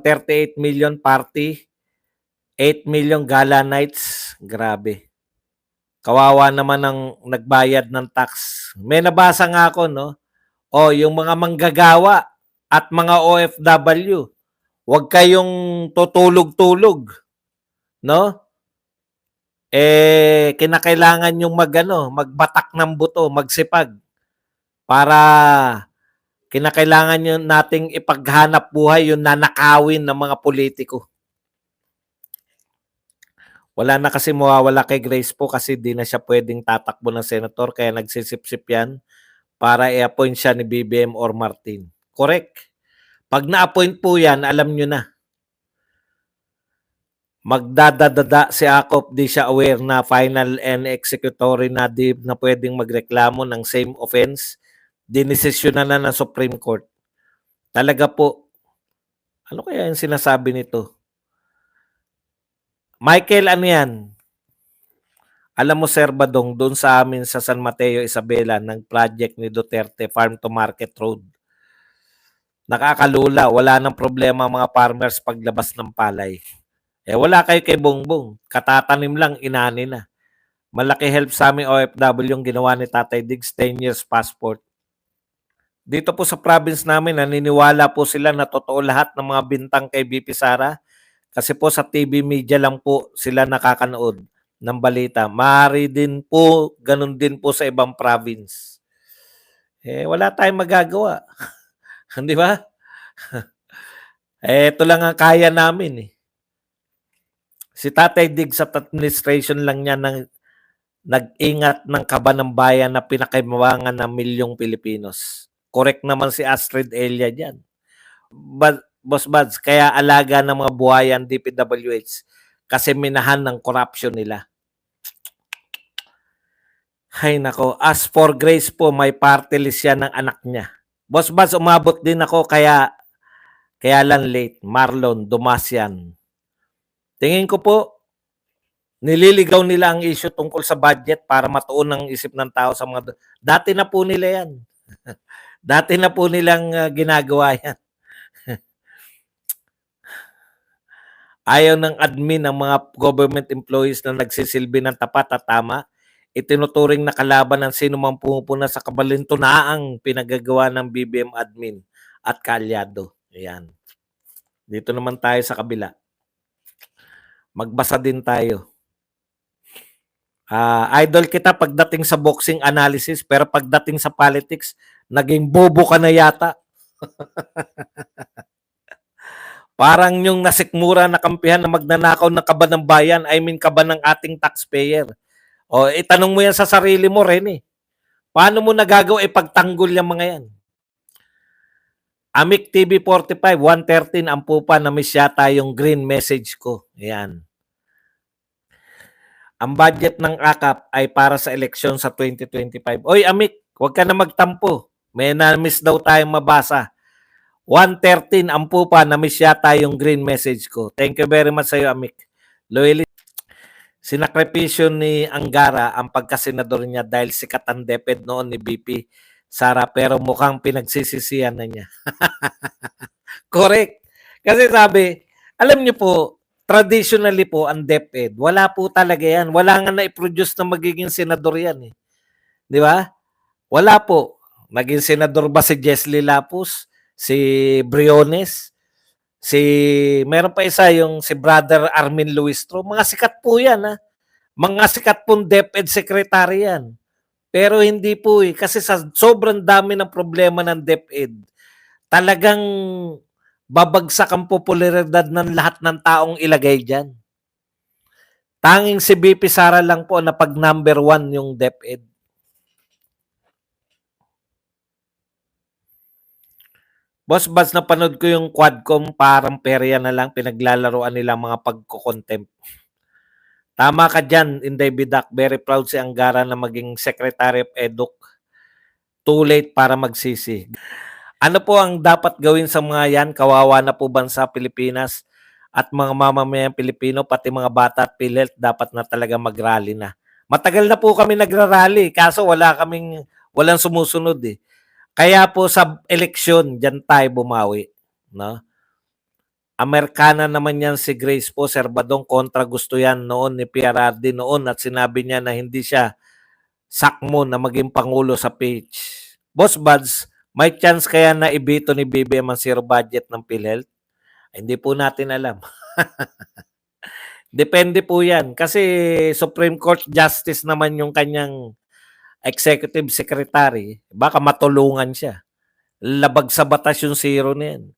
138 million party, 8 million gala nights. Grabe. Kawawa naman ang nagbayad ng tax. May nabasa nga ako, no? O, yung mga manggagawa at mga OFW, huwag kayong tutulog-tulog, no? Kinakailangan yung magbatak ng buto, magsipag para kinakailangan yung nating ipaghanap buhay yung nanakawin ng mga politiko. Wala na kasi mawawala kay Grace po kasi di na siya pwedeng tatakbo ng senator kaya nagsisip-sip yan para i-appoint siya ni BBM or Martin. Correct. Pag na-appoint po yan, alam nyo na. Magdadadada si Akop, di siya aware na final and executory na di na pwedeng magreklamo ng same offense. Dinesisyonan na ng Supreme Court. Talaga po, ano kaya yung sinasabi nito? Michael, ano yan? Alam mo, Sir Badong, doon sa amin sa San Mateo, Isabela, ng project ni Duterte, Farm to Market Road. Nakakalula, wala nang problema mga farmers paglabas ng palay. Wala kayo kay Bongbong. Katatanim lang, inani na. Malaki help sa aming OFW yung ginawa ni Tatay Diggs, 10 years passport. Dito po sa province namin, naniniwala po sila na totoo lahat ng mga bintang kay BP Sara. Kasi po sa TV media lang po sila nakakanood ng balita. Maaari din po, ganun din po sa ibang province. Wala tayong magagawa. Di ba? Ito lang ang kaya namin eh. Si Tatay Diggs sa administration lang niya nag-ingat ng kaba ng bayan na pinakaimawangan ng milyong Pilipinos. Correct naman si Astrid Elia dyan. Boss Buds, kaya alaga ng mga buhayan DPWH kasi minahan ng corruption nila. Hay nako, as for Grace po, may party list yan ng anak niya. Boss Buds, umabot din ako kaya lang late. Marlon Dumasian. Tingin ko po, nililigaw nila ang issue tungkol sa budget para matuon ang isip ng tao sa mga... Dati na po nila yan. Dati na po nilang ginagawa yan. Ayaw ng admin ng mga government employees na nagsisilbi ng tapat at tama, itinuturing na kalaban ng sino mang pumupuna sa kabalintunaang pinagagawa ng BBM admin at kaalyado. Ayan. Dito naman tayo sa kabila. Magbasa din tayo. Idol kita pagdating sa boxing analysis, pero pagdating sa politics, naging bobo ka na yata. Parang yung nasikmura na kampihan na magnanakaw ng kaba ng bayan, I mean kaba ng ating taxpayer. O itanong mo yan sa sarili mo rin eh. Paano mo nagagawa ipagtanggol yung mga yan? Amik TV 45, 113 ang pupa na miss yata yung green message ko. Ayan. Ang budget ng AKAP ay para sa eleksyon sa 2025. Oy Amik, huwag ka na magtampo. May na-miss daw tayong mabasa. 113 ang pupa na miss yata yung green message ko. Thank you very much sa iyo, Amik. Loyally, sinakripisyo ni Angara ang pagkasenador niya dahil sikat ang DepEd noon ni BP Sara pero mukhang pinagsisisihan na niya. Correct. Kasi sabi, alam niyo po, traditionally po ang DepEd, wala po talaga yan. Wala nga na-produce na magiging senador yan eh. Di ba? Wala po. Naging senador ba si Jesly Lapus? Si Briones? Meron pa isa yung si Brother Armin Luistro. Mga sikat po yan ha. Mga sikat pong DepEd secretary yan. Pero hindi po eh. Kasi sa sobrang dami ng problema ng DepEd, talagang babagsak ang popularidad ng lahat ng taong ilagay dyan. Tanging si BP Sara lang po na pag number 1 yung DepEd. Boss Buzz, napanood ko yung Quadcom, parang perya na lang pinaglalaroan nila mga pagko-contempt. Tama ka dyan, Inday Bidak. Very proud si Angara na maging Secretary of Educ. Too late para magsisi. Ano po ang dapat gawin sa mga yan? Kawawa na po bansa Pilipinas at mga mamamayang Pilipino, pati mga bata at PhilHealth dapat na talaga mag-rally na. Matagal na po kami nagra-rally, kaso walang sumusunod eh. Kaya po sa eleksyon, dyan tayo bumawi. No? Amerikana naman yan si Grace po, Sir Badong, kontra gusto yan noon ni PRRD noon at sinabi niya na hindi siya sakmo na maging Pangulo sa PH. Boss Buds, may chance kaya na ibito ni BBM ang zero budget ng PhilHealth? Hindi po natin alam. Depende po yan. Kasi Supreme Court Justice naman yung kanyang executive secretary. Baka matulungan siya. Labag sa batas yung zero na yan.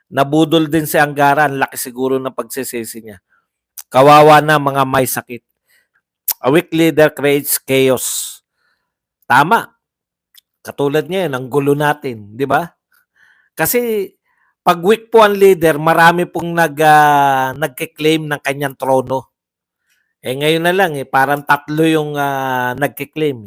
Nabudol din si Angara. Ang laki siguro ng pagsisisi niya. Kawawa na mga may sakit. A weak leader creates chaos. Tama. Katulad ngayon, ang gulo natin. Di ba? Kasi pag weak po ang leader, marami pong nagke-claim ng kanyang trono. Eh ngayon na lang, parang tatlo yung nagke-claim.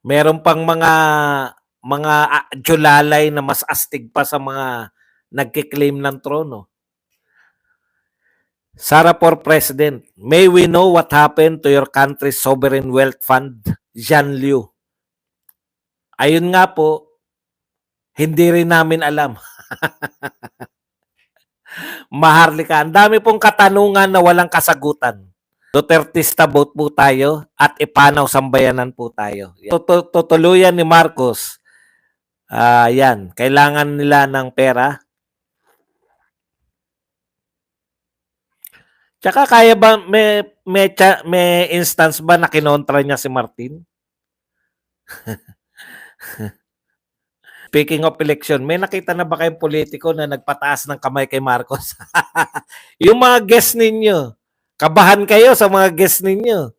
Meron pang mga julalay na mas astig pa sa mga nagke-claim ng trono. Sara for President, may we know what happened to your country's sovereign wealth fund, Jean Liu? Ayun nga po, hindi rin namin alam. Maharlika, ang dami pong katanungan na walang kasagutan. Dutertista vote po tayo at ipanaw sambayanan po tayo. Tutuluyan ni Marcos. Yan, kailangan nila ng pera. Tsaka kaya ba may instance ba na kinontra niya si Martin? Speaking of election, may nakita na ba kayong politiko na nagpataas ng kamay kay Marcos? Yung mga guest ninyo, kabahan kayo sa mga guest ninyo.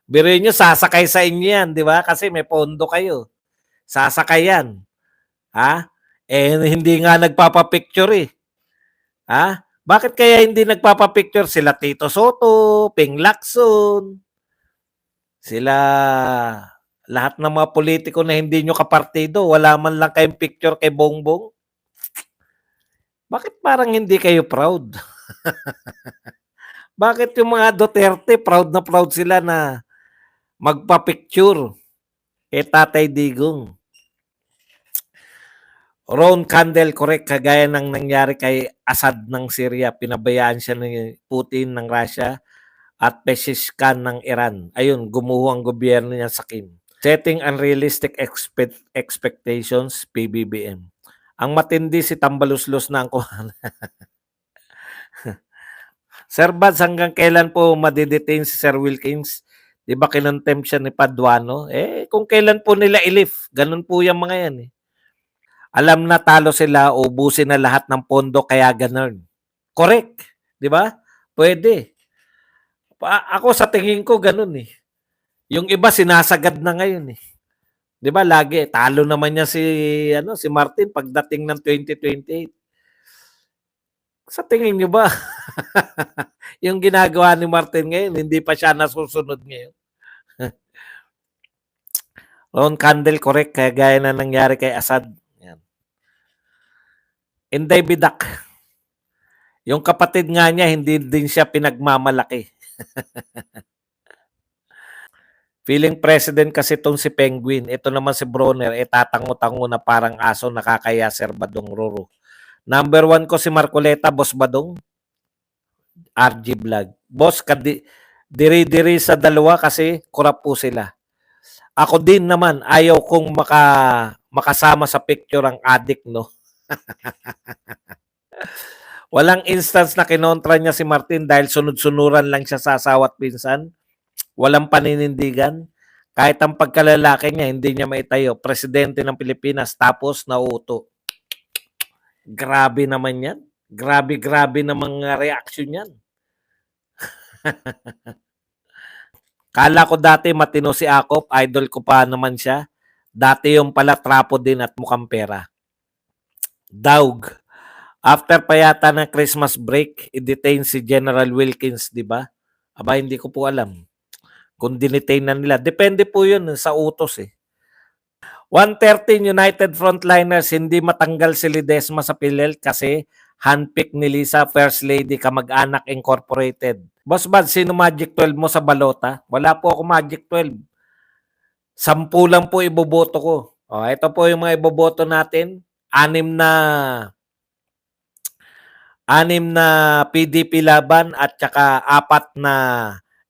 Biruin nyo, sasakay sa inyo yan, di ba? Kasi may pondo kayo. Sasakay yan. Ha? Eh, hindi nga nagpapapicture eh. Ha? Bakit kaya hindi nagpapapicture sila Tito Soto, Ping Lacson, sila lahat ng mga politiko na hindi nyo kapartido, wala man lang kayong picture kay Bongbong? Bakit parang hindi kayo proud? Bakit yung mga Duterte, proud na proud sila na magpa-picture kay Tatay Digong? Ron Candle, correct, kagaya ng nangyari kay Assad ng Syria, pinabayaan siya ng Putin ng Russia at Pezeshkian ng Iran. Ayun, gumuho ang gobyerno niya sa Kim. Setting unrealistic expectations, PBBM. Ang matindi si Tambaluslos na ang Sir Bads, hanggang kailan po madidetain si Sir Wilkins? Di ba kinontempt siya ni Paduano? Eh, kung kailan po nila ilif, ganun po yung mga yan. Alam na talo sila, ubusin na lahat ng pondo, kaya ganun. Correct. Di ba? Pwede. Ako sa tingin ko ganun eh. Yung iba sinasagad na ngayon eh. 'Di ba lagi talo naman niya si Martin pagdating ng 2028. Sa tingin niyo ba yung ginagawa ni Martin ngayon hindi pa siya nasusunod ngayon? Ron Candle, correct, kaya gaya na nangyari kay Assad. Yan. Inday Bidak. Yung kapatid nga niya hindi din siya pinagmamalaki. Feeling president kasi itong si Penguin. Ito naman si Bronner, tatango-tango na parang aso, nakakaya, Sir Badong Roro. Number 1 ko si Marcoleta, Boss Badong. RG Vlog. Boss, diri-diri sa dalawa kasi kurap po sila. Ako din naman, ayaw kong makasama sa picture ang addict, no? Walang instance na kinontra niya si Martin dahil sunod-sunuran lang siya sa asawa at pinsan. Walang paninindigan. Kahit ang pagkalalaki niya, hindi niya maitayo. Presidente ng Pilipinas, tapos nauuto. Grabe naman yan. Grabe na mga reaksyon yan. Kala ko dati matino si Akop, idol ko pa naman siya. Dati yung pala trapo din at mukhang pera. Daug. After pa yata ng Christmas break, i-detain si General Wilkins, di ba? Aba, hindi ko po alam kung dinitain na nila. Depende po yun sa utos eh. 113 United Frontliners, hindi matanggal si Ledesma sa PhilHealth kasi handpick ni Lisa, First Lady, Kamag-anak Incorporated. Boss Bad, sino Magic 12 mo sa balota? Wala po ako Magic 12. 10 lang po iboboto ko. Ito po yung mga iboboto natin. 6 na 6 na PDP laban at saka 4 na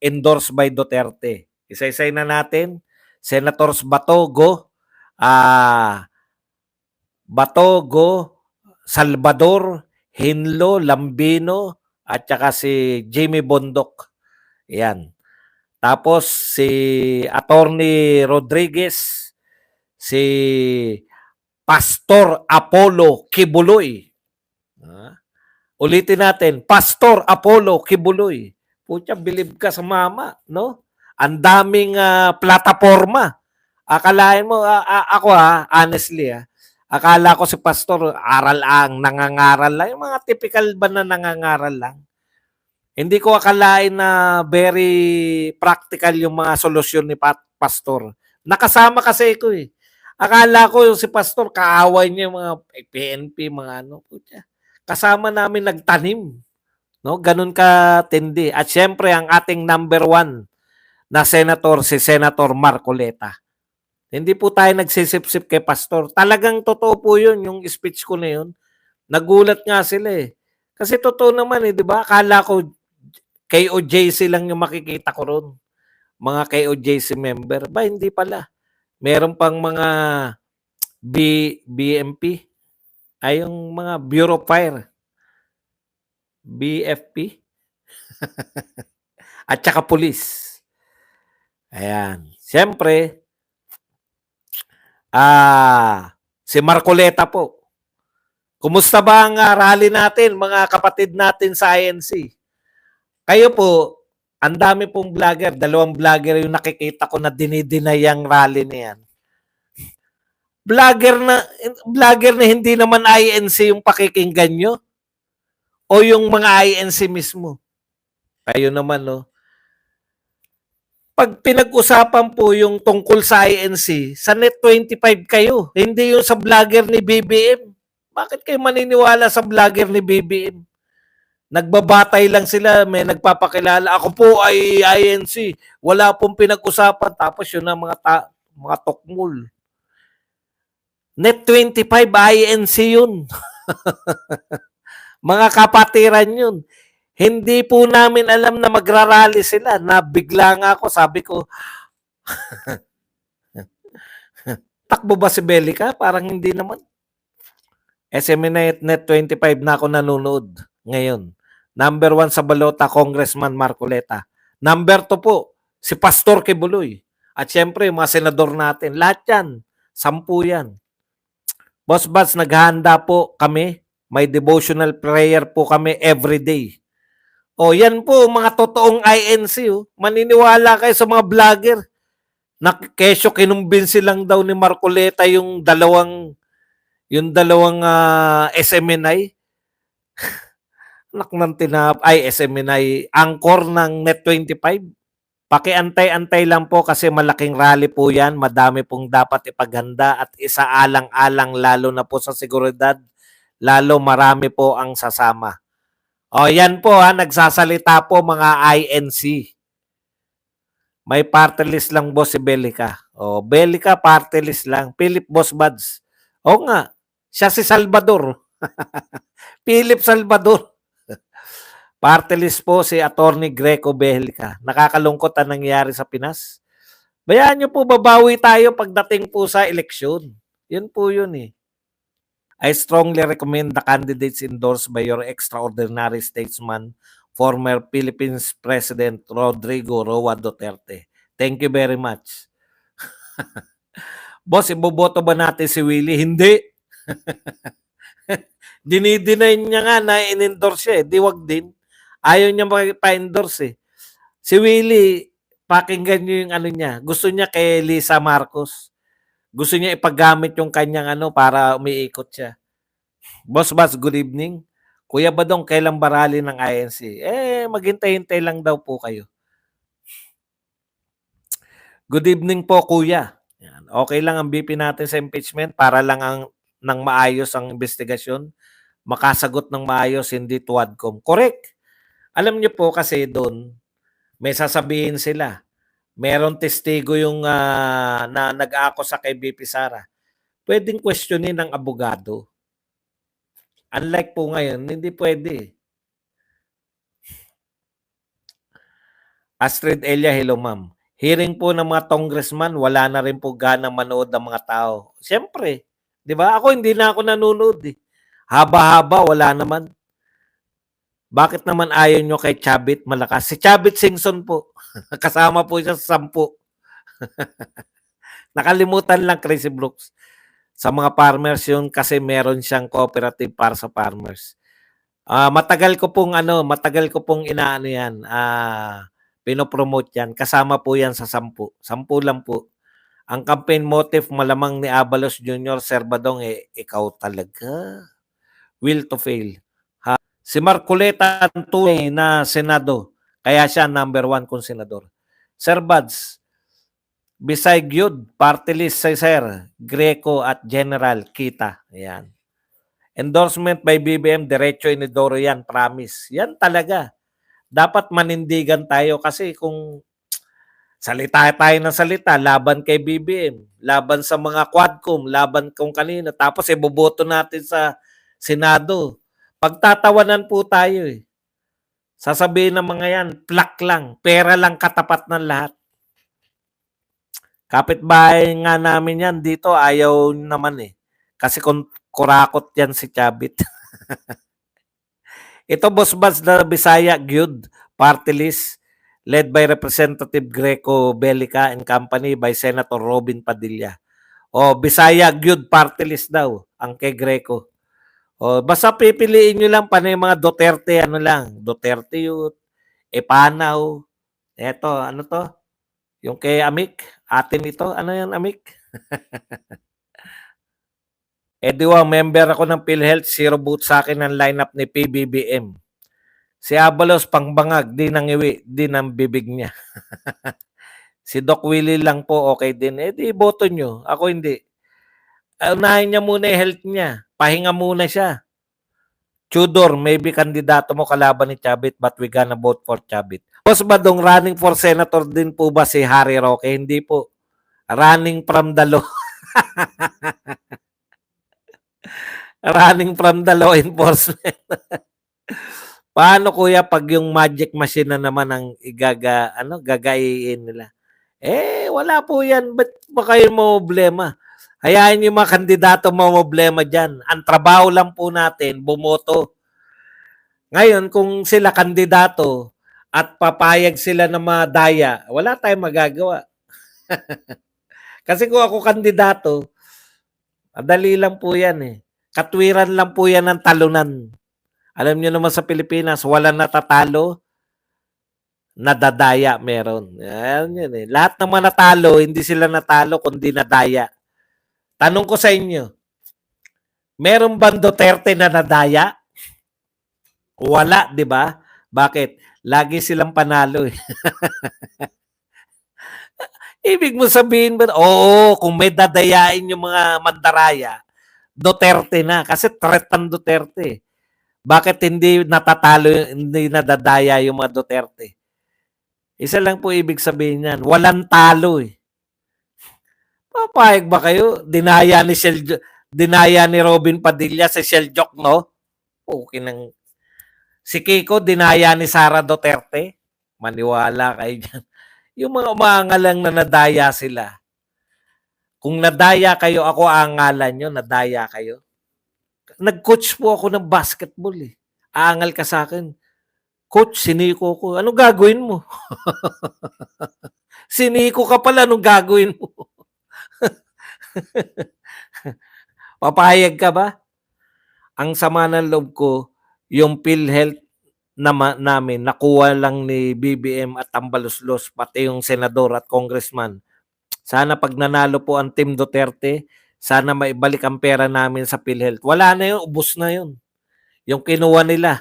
endorsed by Duterte. Isa-isay na natin. Senators Batogo, Salvador, Hinlo, Lambino, at saka si Jimmy Bondoc. Yan. Tapos si Attorney Rodriguez, si Pastor Apollo Kibuloy. Ulitin natin, Pastor Apollo Kibuloy. Pucha, bilib ka sa mama, no? Ang daming plataforma. Akalain mo, ako honestly, akala ko si Pastor, aral ang, nangangaral lang. Yung mga typical ba na nangangaral lang? Hindi ko akalain na very practical yung mga solusyon ni Pastor. Nakasama kasi ko eh. Akala ko yung si Pastor, kaaway niya yung mga PNP, mga ano. Kasama namin nagtanim. No? Ganun katindi. At syempre, ang ating number 1 na senator, si Senator Marcoleta. Hindi po tayo nagsisip-sip kay Pastor. Talagang totoo po yun, yung speech ko na yun. Nagulat nga sila eh. Kasi totoo naman eh, di ba? Akala ko KOJC lang yung makikita ko ron. Mga KOJC member. Ba, hindi pala. Meron pang mga BMP. Ay, yung mga Bureau of Fire. BFP. At saka police. Ayan. Siyempre, si Marcoleta po. Kumusta ba ang rally natin, mga kapatid natin sa INC? Kayo po, ang dami pong vlogger, 2 vlogger yung nakikita ko na dinidinay ang rally niyan. Vlogger na hindi naman INC yung pakikinggan nyo? O yung mga INC mismo? Kayo naman, no? Pag pinag-usapan po yung tungkol sa INC, sa Net25 kayo, hindi yung sa vlogger ni BBM. Bakit kayo maniniwala sa vlogger ni BBM? Nagbabatay lang sila, may nagpapakilala. Ako po ay INC. Wala pong pinag-usapan. Tapos yun ang mga tokmul. Net25 INC yun. Mga kapatiran yun. Hindi po namin alam na magrarally sila. Nabigla nga ako. Sabi ko, takbo ba si Belica? Parang hindi naman. SMNet Net25 na ako nanonood ngayon. Number 1 sa balota, Congressman Marcoleta. Number 2 po, si Pastor Kibuloy. At syempre, yung mga senador natin. Lahat yan. 10 yan. Boss Bats, naghahanda po kami. May devotional prayer po kami every day. O, yan po, mga totoong INC. Oh. Maniniwala kayo sa mga vlogger. Kesyo kinumbinsi lang daw ni Marcoleta yung dalawang SMNI. Anak ng SMNI, angkor ng Net25. Pakiantay-antay lang po kasi malaking rally po yan. Madami pong dapat ipaghanda at isaalang-alang lalo na po sa seguridad. Lalo marami po ang sasama. O yan po nagsasalita po mga INC. May party list lang boss si Belica. O Belica party list lang. Philip Boss Buds. O nga, siya si Salvador. Philip Salvador. Party list po si Attorney Greco Belica. Nakakalungkot ang nangyari sa Pinas. Bayaan nyo po, babawi tayo pagdating po sa eleksyon. Yun po yun eh. I strongly recommend the candidates endorsed by your extraordinary statesman, former Philippines President Rodrigo Roa Duterte. Thank you very much. Boss, iboboto ba natin si Willie? Hindi. Dinideny niya nga na in-endorse siya eh. Di wag din. Ayaw niya pa-endorse eh. Si Willie, pakinggan niyo yung ano niya. Gusto niya kay Lisa Marcos. Gusto niya ipagamit yung kanyang para umiikot siya. Boss Bas, good evening. Kuya Badong, kailang barali ng INC? Maghintay-hintay lang daw po kayo. Good evening po, kuya. Yan. Okay lang ang BP natin sa impeachment para lang ng maayos ang investigasyon. Makasagot ng maayos, hindi tuwadcom. Correct. Alam niyo po kasi doon, may sasabihin sila. Meron testigo yung na nag-aako sa kay BP Sara. Pwedeng questionin ng abogado. Unlike po ngayon, hindi pwede. Astrid Elia, hello ma'am. Hearing po ng mga congressman, wala na rin po ganang manood ng mga tao. Siyempre, di ba? Ako hindi na ako nanonood eh. Haba-haba, wala naman. Bakit naman ayaw nyo kay Chavit malakas? Si Chavit Singson po. Kasama po siya sa 10. Nakalimutan lang Crazy Brooks. Sa mga farmers yun kasi meron siyang cooperative para sa farmers. Matagal ko pong inaano yan. Pinopromote yan. Kasama po yan sa 10. 10 lang po. Ang campaign motive malamang ni Abalos Jr. Sir Badong, ikaw talaga. Will to fail. Si Marcoleta ang tunay na senado. Kaya siya number 1 kong senador. Sir Buds, beside yun, party list si Sir, Greco at General Kita. Ayan. Endorsement by BBM, Derecho Inidoro yan, promise. Yan talaga. Dapat manindigan tayo kasi kung salita tayo ng salita, laban kay BBM, laban sa mga Quadcom, laban kung kanina, tapos iboboto natin sa Senado. Pagtatawanan po tayo eh. Sasabihin ng mga yan, plak lang, pera lang katapat ng lahat. Kapitbahay nga namin yan dito, ayaw naman eh. Kasi kung kurakot yan si Chavit. Ito, Boss Buds na Bisaya Gyud Party List led by Representative Greco Belica and Company by Senator Robin Padilla. Bisaya Gyud Party List daw ang kay Greco. Basta pipiliin nyo lang pa yung mga Duterte, Duterte Youth, Epanaw. Eto, ano to? Yung kay Amik, atin ito. Ano yan, Amik? Member ako ng PhilHealth, 0 vote sa akin ang lineup ni PBBM. Si Abalos, pangbangag, di nangiwi, di ng bibig niya. Si Doc Willie lang po, okay din. Di boto nyo. Ako hindi. Unahin niya muna yung health niya. Pahinga muna siya. Tudor, maybe kandidato mo kalaban ni Chavit but we gonna vote for Chavit. Boss Badong, running for senator din po ba si Harry Roque? Hindi po. Running from the law. Running from the law enforcement. Paano kuya pag yung magic machine na naman ang gagayin nila? Wala po yan. Ba't ba kayo problema? Hayaan yung mga kandidato problema dyan. Ang trabaho lang po natin, bumoto. Ngayon, kung sila kandidato at papayag sila na madaya, wala tayong magagawa. Kasi kung ako kandidato, madali lang po yan eh. Katwiran lang po yan ng talunan. Alam niyo naman sa Pilipinas, wala natatalo, nadadaya meron. Yan yun eh. Lahat naman natalo, hindi sila natalo kundi nadaya. Tanong ko sa inyo, meron bang Duterte na nadaya? Wala, di ba? Bakit? Lagi silang panalo eh. Ibig mo sabihin ba, kung may dadayain yung mga mandaraya, Duterte na. Kasi threat ng Duterte. Bakit hindi natatalo, hindi nadadaya yung mga Duterte? Isa lang po ibig sabihin yan. Walang talo eh. Papayag ba kayo? Dinaya ni Robin Padilla si Sheljok, no? Okay nang si Kiko, dinaya ni Sara Duterte. Maniwala kayo dyan. Yung mga umangalang na nadaya sila. Kung nadaya kayo, ako aangalan nyo, nadaya kayo. Nag-coach po ako ng basketball eh. Aangal ka sa akin. Coach, siniko ko. Anong gagawin mo? Siniko ka pala, anong gagawin mo? Papayag ka ba? Ang sama ng loob ko, yung PhilHealth namin, nakuha lang ni BBM at Tambaluslos, pati yung senador at congressman. Sana pag nanalo po ang Team Duterte, sana maibalik ang pera namin sa PhilHealth. Wala na yun, ubos na yun. Yung kinuha nila.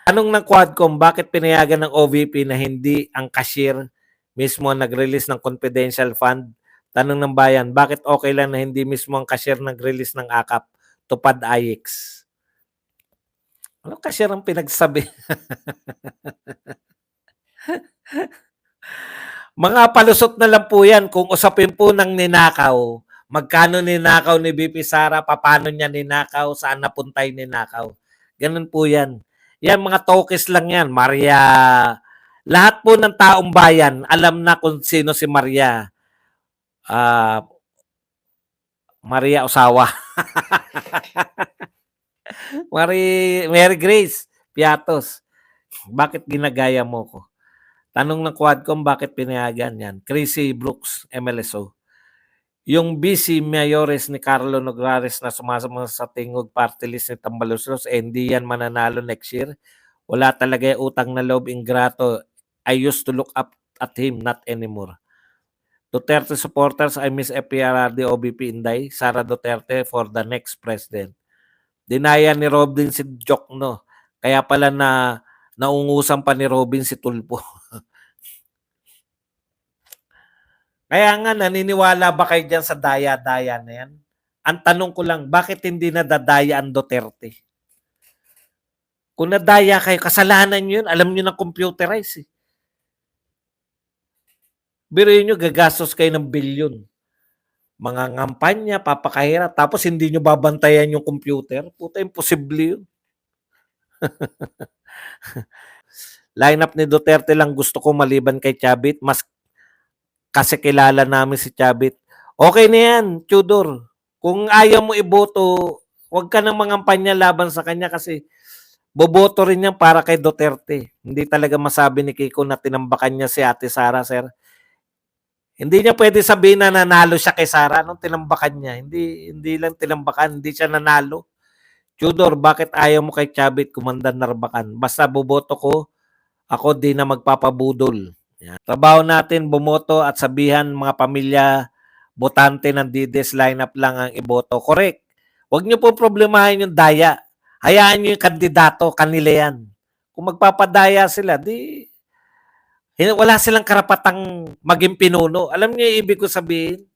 Anong ng Quadcom, bakit pinayagan ng OVP na hindi ang cashier mismo nag-release ng confidential fund? Tanong ng bayan, bakit okay lang na hindi mismo ang cashier nag-release ng AKAP? Tupad IX. Ano cashier ang pinagsabi? Mga palusot na lang po yan. Kung usapin po ng ninakaw, Magkano ninakaw ni VP Sara, papaano niya ninakaw, saan napunta yung ninakaw. Ganun po yan. Yan, mga tokes lang yan. Maria, lahat po ng taong bayan, alam na kung sino si Maria. Maria Osawa. Mary Grace Piatos. Bakit ginagaya mo ko? Tanong ng Quadcom, bakit pinayagan yan? Chrissy Brooks, MLSO. Yung BC Mayores ni Carlo Noglares na sumasama sa tingog party list ni Tambaluslos, hindi yan mananalo next year. Wala talaga yung utang na loob, ingrato. I used to look up at him, not anymore. Duterte supporters, I miss FPRRD, OBP Inday, Sara Duterte for the next president. Dinaya ni Robin si Jokno. Kaya pala na naungusan pa ni Robin si Tulpo. Kaya nga, naniniwala ba kayo dyan sa daya-daya na yan? Ang tanong ko lang, bakit hindi nadadaya ang Duterte? Kung nadaya kayo, kasalanan nyo yun, alam nyo na computerize. Biruin nyo, gagastos kayo ng bilyon. Mga ngampanya, papakahirap, tapos hindi nyo babantayan yung computer. Puta, imposible yun. Lineup ni Duterte lang gusto ko maliban kay Chavit, mas kasi kilala namin si Chavit. Okay na yan, Tudor. Kung ayaw mo iboto, huwag ka nang mangampanya laban sa kanya kasi boboto rin yan para kay Duterte. Hindi talaga masabi ni Kiko na tinambakan niya si Ate Sara, sir. Hindi niya pwede sabihin na nanalo siya kay Sara nung tinambakan niya. Hindi lang tinambakan, hindi siya nanalo. Tudor, bakit ayaw mo kay Chavit kumandan Narbacan? Basta boboto ko, ako di na magpapabudol. Yan. Trabaho natin, bumoto at sabihan mga pamilya, botante ng DDS lineup lang ang iboto. Correct. Huwag niyo po problemahin yung daya. Hayaan niyo yung kandidato, kanila yan. Kung magpapadaya sila, di wala silang karapatang maging pinuno. Alam niyo yung ibig ko sabihin?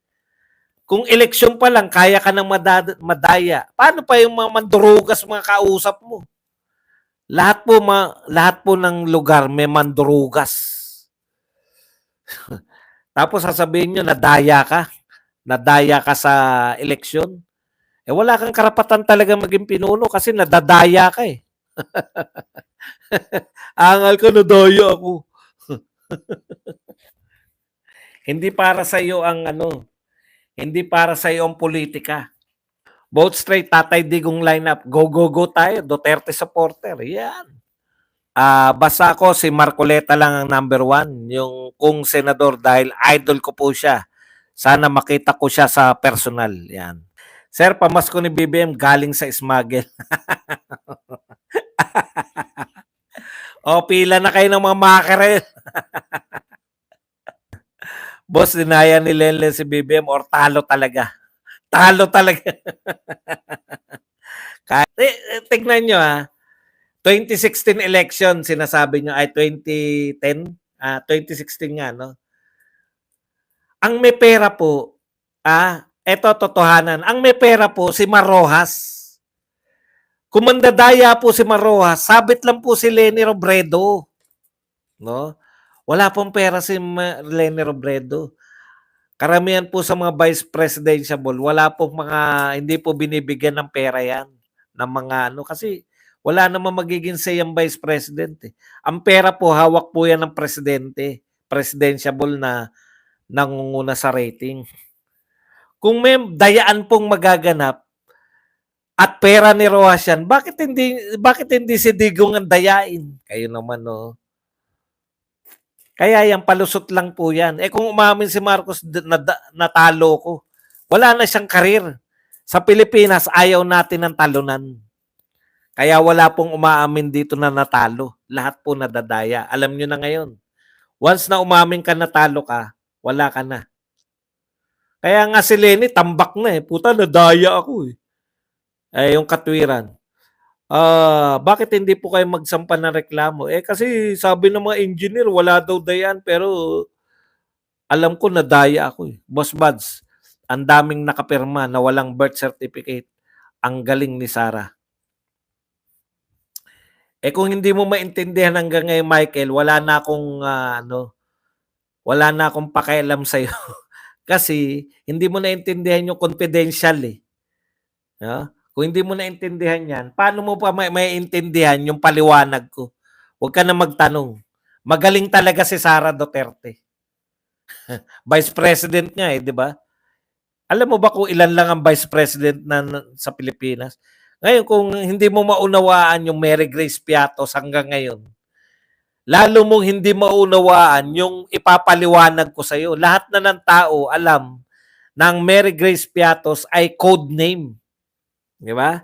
Kung eleksyon pa lang, kaya ka nang madaya. Paano pa yung mga mandurugas mga kausap mo? Lahat po ng lugar may mandurugas. Tapos sasabihin nyo, nadaya ka sa eleksyon. Eh wala kang karapatan talaga maging pinuno kasi nadadaya ka eh. Angal ka, nadaya ako. Hindi para sa iyo ang hindi para sa iyo ang politika. Vote straight, Tatay Digong lineup. Go, go, go tayo. Duterte supporter. Yan. Basta ako si Marcoleta lang ang number 1. Yung kung senador dahil idol ko po siya. Sana makita ko siya sa personal. Yan. Sir, pamasko ni BBM galing sa smuggle. Pila na kayo ng mga makere. Boss, dinaya ni Lenlen si BBM or talo talaga. Talo talaga. Tignan nyo 2016 election, sinasabi nyo ay 2010, 2016 nga, no? Ang may pera po, eto totohanan, ang may pera po si Marrojas. Kung mandadaya po si Marrojas, sabit lang po si Leni Robredo. No? Wala pong pera si Leni Robredo. Karamihan po sa mga vice presidential, wala pong hindi po binibigyan ng pera yan. Ng mga kasi wala namang magiging say ang vice president. Ang pera po, hawak po yan ng presidente. Presidential na nangunguna sa rating. Kung may dayaan pong magaganap at pera ni Rojas yan, bakit hindi si Digong ang dayain? Kayo naman, no? Kaya yan, palusot lang po yan. Kung umamin si Marcos, natalo ko. Wala na siyang karir. Sa Pilipinas, ayaw natin ng talunan. Kaya wala pong umaamin dito na natalo. Lahat po nadadaya. Alam nyo na ngayon. Once na umamin ka natalo ka, wala ka na. Kaya nga si Leni, tambak na Puta, nadaya ako yung katwiran. Bakit hindi po kayo magsampa ng reklamo? Kasi sabi ng mga engineer, wala daw dayan, pero alam ko nadaya ako Boss Buds, ang daming nakapirma na walang birth certificate. Ang galing ni Sara. Kung hindi mo maintindihan hanggang ngayon, Michael, wala na akong pakialam sa'yo. Kasi hindi mo naintindihan yung confidential, eh, 'no? Kung hindi mo naintindihan 'yan, paano mo pa maiintindihan yung paliwanag ko? Huwag ka na magtanong. Magaling talaga si Sara Duterte. Vice President nga, eh, 'di ba? Alam mo ba kung ilan lang ang Vice President sa Pilipinas? Ngayon kung hindi mo maunawaan yung Mary Grace Piatos hanggang ngayon, lalo mong hindi maunawaan yung ipapaliwanag ko sa'yo. Lahat na ng tao alam na ang Mary Grace Piatos ay code name. Di ba?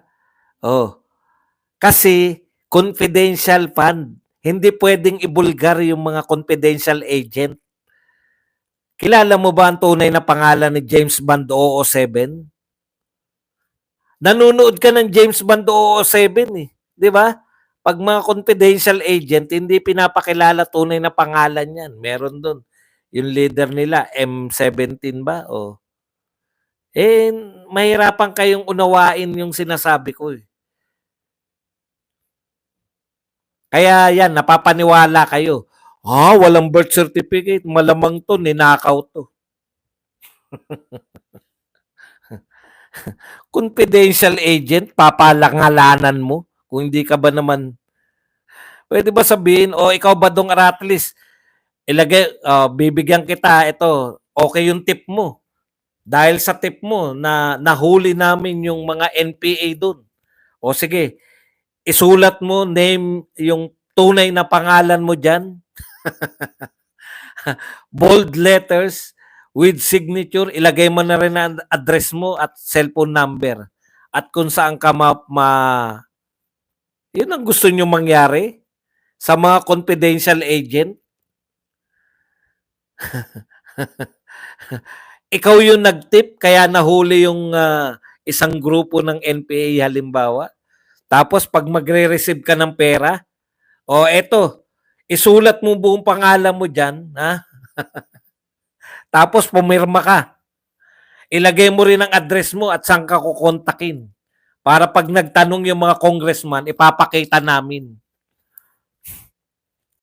Oh. Kasi confidential fund. Hindi pwedeng ibulgar yung mga confidential agent. Kilala mo ba ang tunay na pangalan ni James Bond 007? Nanonood ka ng James Bond 007, eh. Di ba? Pag mga confidential agent, hindi pinapakilala tunay na pangalan yan. Meron doon. Yung leader nila, M17 ba? O. Eh, mahirapan kayong unawain yung sinasabi ko, eh. Kaya yan, napapaniwala kayo. Walang birth certificate. Malamang to, ninakaw to. Confidential agent, papalangalanan mo. Kung hindi ka ba naman, pwede ba sabihin, ikaw ba dong Aratlis, bibigyan kita, ito, okay yung tip mo. Dahil sa tip mo, na nahuli namin yung mga NPA doon. O sige, isulat mo, name, yung tunay na pangalan mo dyan. Bold letters, with signature, ilagay mo na rin ang address mo at cellphone number. At kung saan ka yun ang gusto nyo mangyari sa mga confidential agent. Ikaw yung nag-tip kaya nahuli yung isang grupo ng NPA halimbawa. Tapos pag magre-receive ka ng pera, eto, isulat mo buong pangalan mo dyan, ha? Tapos pumirma ka. Ilagay mo rin ang address mo at saan ka kukontakin. Para pag nagtanong yung mga congressman, ipapakita namin.